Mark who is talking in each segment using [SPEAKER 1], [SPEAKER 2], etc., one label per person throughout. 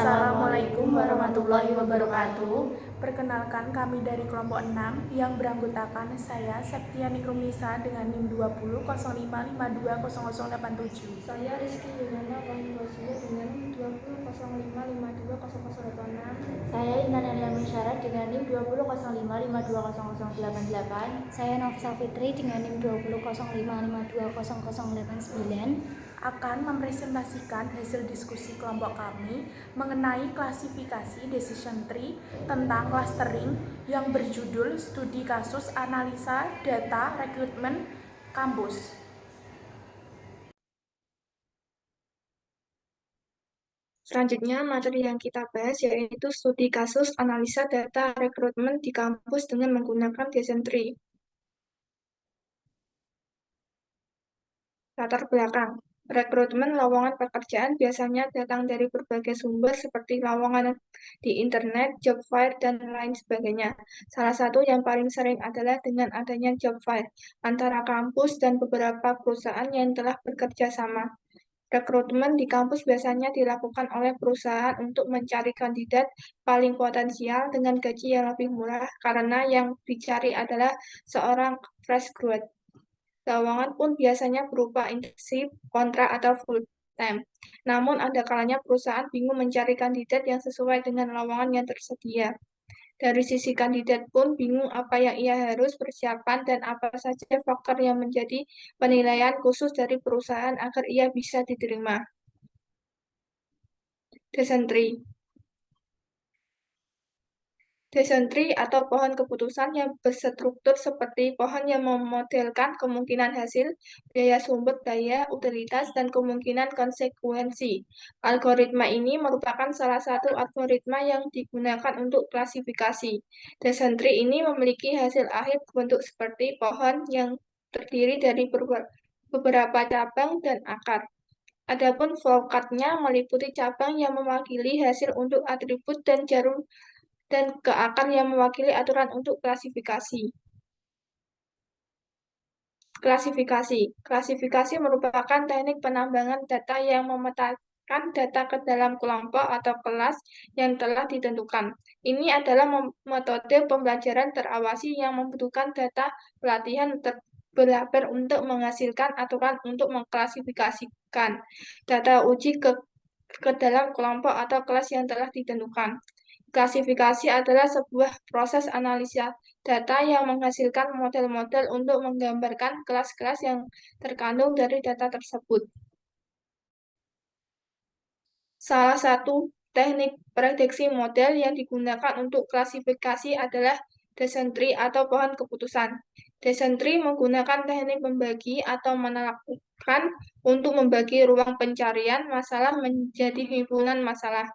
[SPEAKER 1] Assalamualaikum warahmatullahi wabarakatuh. Perkenalkan kami dari kelompok 6 yang beranggotakan saya Septiani Rumisa dengan NIM 2005520087.
[SPEAKER 2] Saya Rizky Yunana Wahyu dengan NIM 2005520086.
[SPEAKER 3] Saya Intan Elia Misyarat dengan NIM 2005520088.
[SPEAKER 4] Saya Nofisa Fitri dengan NIM 2005520089
[SPEAKER 1] akan mempresentasikan hasil diskusi kelompok kami mengenai klasifikasi decision tree tentang clustering yang berjudul Studi Kasus Analisa Data Rekrutmen Kampus.
[SPEAKER 2] Selanjutnya, materi yang kita bahas yaitu studi kasus analisa data rekrutmen di kampus dengan menggunakan decision tree. Latar belakang. Rekrutmen lowongan pekerjaan biasanya datang dari berbagai sumber seperti lowongan di internet, job fair, dan lain sebagainya. Salah satu yang paling sering adalah dengan adanya job fair antara kampus dan beberapa perusahaan yang telah bekerja sama. Rekrutmen di kampus biasanya dilakukan oleh perusahaan untuk mencari kandidat paling potensial dengan gaji yang lebih murah karena yang dicari adalah seorang fresh grad. Lowongan pun biasanya berupa internship, kontrak, atau full-time. Namun ada kalanya perusahaan bingung mencari kandidat yang sesuai dengan lowongan yang tersedia. Dari sisi kandidat pun bingung apa yang ia harus persiapkan dan apa saja faktor yang menjadi penilaian khusus dari perusahaan agar ia bisa diterima. Decision tree. Decision tree atau pohon keputusan yang berstruktur seperti pohon yang memodelkan kemungkinan hasil, biaya sumber daya, utilitas, dan kemungkinan konsekuensi. Algoritma ini merupakan salah satu algoritma yang digunakan untuk klasifikasi. Decision tree ini memiliki hasil akhir bentuk seperti pohon yang terdiri dari beberapa cabang dan akar. Adapun flowchart-nya meliputi cabang yang mewakili hasil untuk atribut dan jarum dan ke akar yang mewakili aturan untuk klasifikasi. Klasifikasi merupakan teknik penambangan data yang memetakan data ke dalam kelompok atau kelas yang telah ditentukan. Ini adalah metode pembelajaran terawasi yang membutuhkan data pelatihan berlabel untuk menghasilkan aturan untuk mengklasifikasikan data uji ke dalam kelompok atau kelas yang telah ditentukan. Klasifikasi adalah sebuah proses analisa data yang menghasilkan model-model untuk menggambarkan kelas-kelas yang terkandung dari data tersebut. Salah satu teknik prediksi model yang digunakan untuk klasifikasi adalah decision tree atau pohon keputusan. Decision tree menggunakan teknik membagi atau melakukan untuk membagi ruang pencarian masalah menjadi himpunan masalah.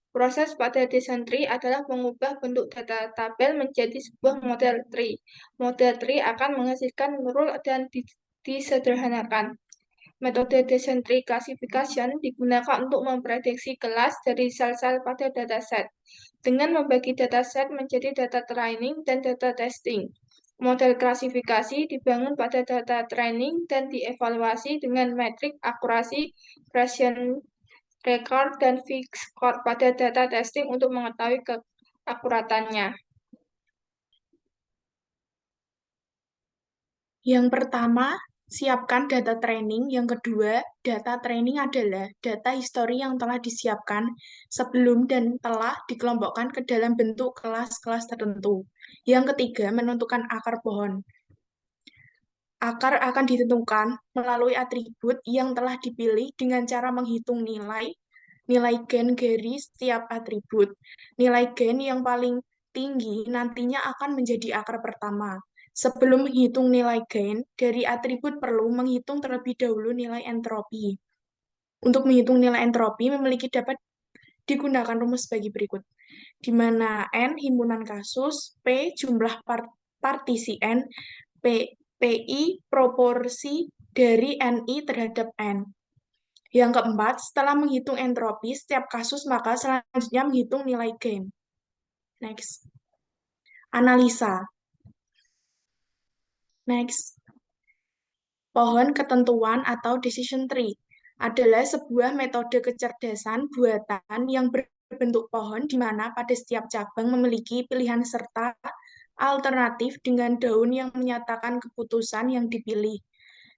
[SPEAKER 2] Proses pada decision tree adalah mengubah bentuk data tabel menjadi sebuah model tree. Model tree akan menghasilkan rule dan disederhanakan. Metode decision tree classification digunakan untuk memprediksi kelas dari sel-sel pada dataset, dengan membagi dataset menjadi data training dan data testing. Model klasifikasi dibangun pada data training dan dievaluasi dengan metrik akurasi, Bayesian record, dan fixed score pada data testing untuk mengetahui keakuratannya.
[SPEAKER 1] Yang pertama, siapkan data training. Yang kedua, data training adalah data histori yang telah disiapkan sebelum dan telah dikelompokkan ke dalam bentuk kelas-kelas tertentu. Yang ketiga, menentukan akar pohon. Akar akan ditentukan melalui atribut yang telah dipilih dengan cara menghitung nilai gen dari setiap atribut. Nilai gen yang paling tinggi nantinya akan menjadi akar pertama. Sebelum menghitung nilai gen dari atribut perlu menghitung terlebih dahulu nilai entropi. Untuk menghitung nilai entropi dapat digunakan rumus bagi berikut, di mana N himpunan kasus, P jumlah partisi N, PI proporsi dari NI terhadap N. Yang keempat, setelah menghitung entropi setiap kasus, maka selanjutnya menghitung nilai gain. Next. Analisa. Next. Pohon ketentuan atau decision tree adalah sebuah metode kecerdasan buatan yang berbentuk pohon di mana pada setiap cabang memiliki pilihan serta alternatif dengan daun yang menyatakan keputusan yang dipilih.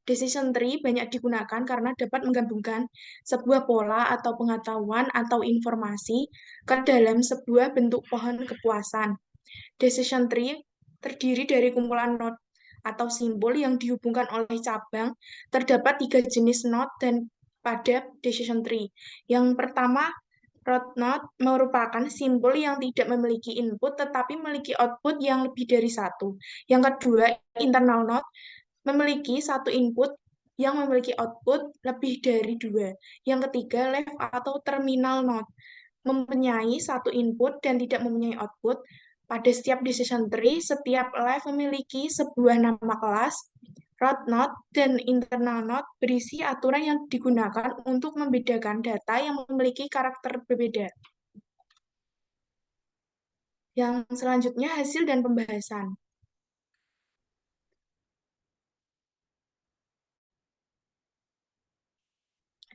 [SPEAKER 1] Decision tree banyak digunakan karena dapat menggabungkan sebuah pola atau pengetahuan atau informasi ke dalam sebuah bentuk pohon kepuasan. Decision tree terdiri dari kumpulan not atau simbol yang dihubungkan oleh cabang. Terdapat 3 jenis not dan pada decision tree. Yang pertama, root node merupakan simbol yang tidak memiliki input tetapi memiliki output yang lebih dari satu. Yang kedua, internal node memiliki satu input yang memiliki output lebih dari dua. Yang ketiga, left atau terminal node mempunyai satu input dan tidak mempunyai output. Pada setiap decision tree, setiap left memiliki sebuah nama kelas, root node, dan internal node berisi aturan yang digunakan untuk membedakan data yang memiliki karakter berbeda. Yang selanjutnya, hasil dan pembahasan.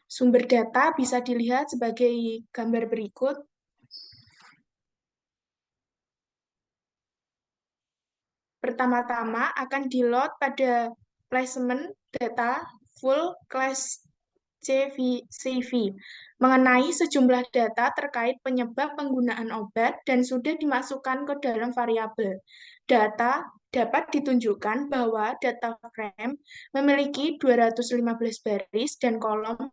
[SPEAKER 1] Sumber data bisa dilihat sebagai gambar berikut. Pertama-tama akan di-load pada placement data full class CV mengenai sejumlah data terkait penyebab penggunaan obat dan sudah dimasukkan ke dalam variabel. Data dapat ditunjukkan bahwa data frame memiliki 215 baris dan kolom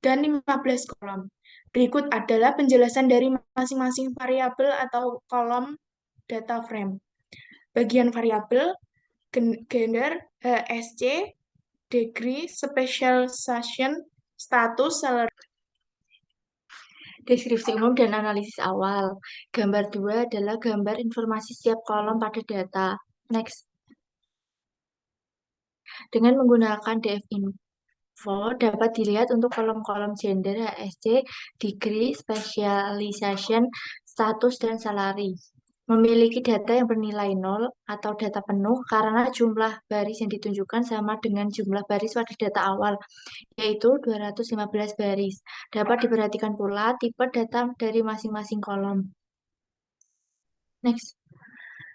[SPEAKER 1] dan 15 kolom. Berikut adalah penjelasan dari masing-masing variabel atau kolom data frame. Bagian variabel, gender, HSC, degree, specialization, status, salary.
[SPEAKER 3] Deskripsi umum dan analisis awal. Gambar 2 adalah gambar informasi setiap kolom pada data. Next. Dengan menggunakan df info dapat dilihat untuk kolom-kolom gender, HSC, degree, specialization, status, dan salary. Memiliki data yang bernilai 0 atau data penuh karena jumlah baris yang ditunjukkan sama dengan jumlah baris pada data awal, yaitu 215 baris. Dapat diperhatikan pula tipe data dari masing-masing kolom. Next.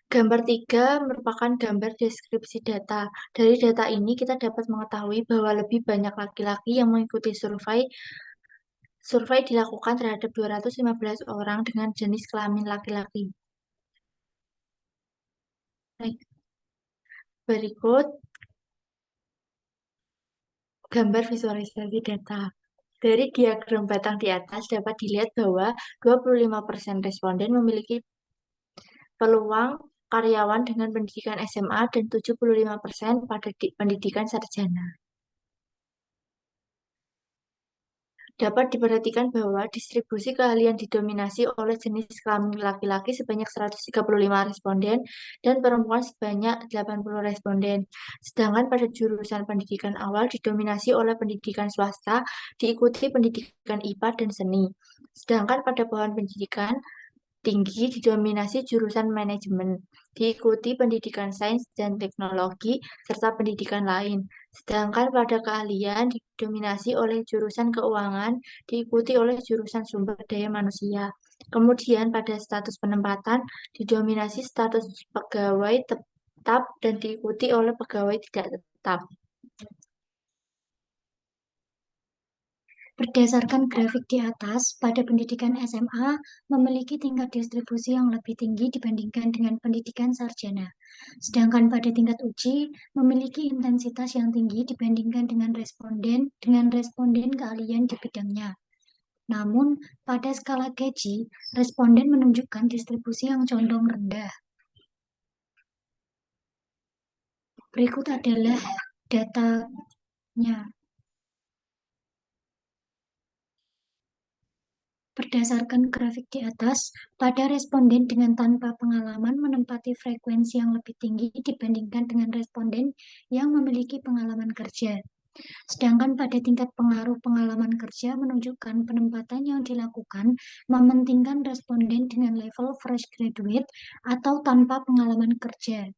[SPEAKER 3] Gambar 3 merupakan gambar deskripsi data. Dari data ini kita dapat mengetahui bahwa lebih banyak laki-laki yang mengikuti survei dilakukan terhadap 215 orang dengan jenis kelamin laki-laki. Berikut gambar visualisasi data. Dari diagram batang di atas dapat dilihat bahwa 25% responden memiliki peluang karyawan dengan pendidikan SMA dan 75% pada pendidikan sarjana. Dapat diperhatikan bahwa distribusi keahlian didominasi oleh jenis kelamin laki-laki sebanyak 135 responden dan perempuan sebanyak 80 responden. Sedangkan pada jurusan pendidikan awal didominasi oleh pendidikan swasta, diikuti pendidikan IPA dan seni. Sedangkan pada pohon pendidikan tinggi didominasi jurusan manajemen, diikuti pendidikan sains dan teknologi, serta pendidikan lain. Sedangkan pada keahlian didominasi oleh jurusan keuangan, diikuti oleh jurusan sumber daya manusia. Kemudian pada status penempatan didominasi status pegawai tetap dan diikuti oleh pegawai tidak tetap. Berdasarkan grafik di atas, pada pendidikan SMA memiliki tingkat distribusi yang lebih tinggi dibandingkan dengan pendidikan sarjana. Sedangkan pada tingkat uji memiliki intensitas yang tinggi dibandingkan dengan responden keahlian di bidangnya. Namun, pada skala gaji, responden menunjukkan distribusi yang condong rendah. Berikut adalah datanya. Berdasarkan grafik di atas, pada responden dengan tanpa pengalaman menempati frekuensi yang lebih tinggi dibandingkan dengan responden yang memiliki pengalaman kerja. Sedangkan pada tingkat pengaruh pengalaman kerja menunjukkan penempatan yang dilakukan mementingkan responden dengan level fresh graduate atau tanpa pengalaman kerja.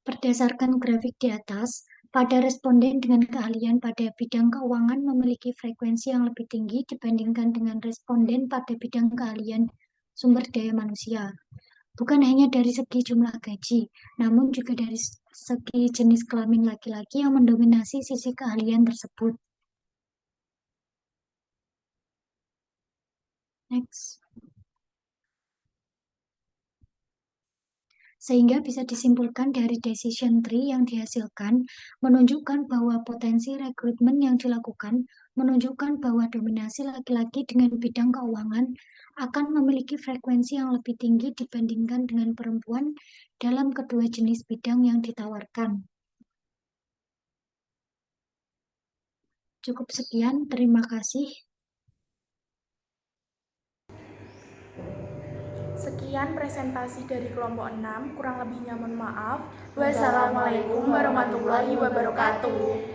[SPEAKER 3] Berdasarkan grafik di atas,
[SPEAKER 4] pada responden dengan keahlian pada bidang keuangan memiliki frekuensi yang lebih tinggi dibandingkan dengan responden pada bidang keahlian sumber daya manusia. Bukan hanya dari segi jumlah gaji, namun juga dari segi jenis kelamin laki-laki yang mendominasi sisi keahlian tersebut. Next. Sehingga bisa disimpulkan dari decision tree yang dihasilkan, menunjukkan bahwa potensi rekrutmen yang dilakukan menunjukkan bahwa dominasi laki-laki dengan bidang keuangan akan memiliki frekuensi yang lebih tinggi dibandingkan dengan perempuan dalam kedua jenis bidang yang ditawarkan. Cukup sekian, terima kasih.
[SPEAKER 1] Sekian presentasi dari kelompok 6, kurang lebihnya mohon maaf. Wassalamualaikum warahmatullahi wabarakatuh.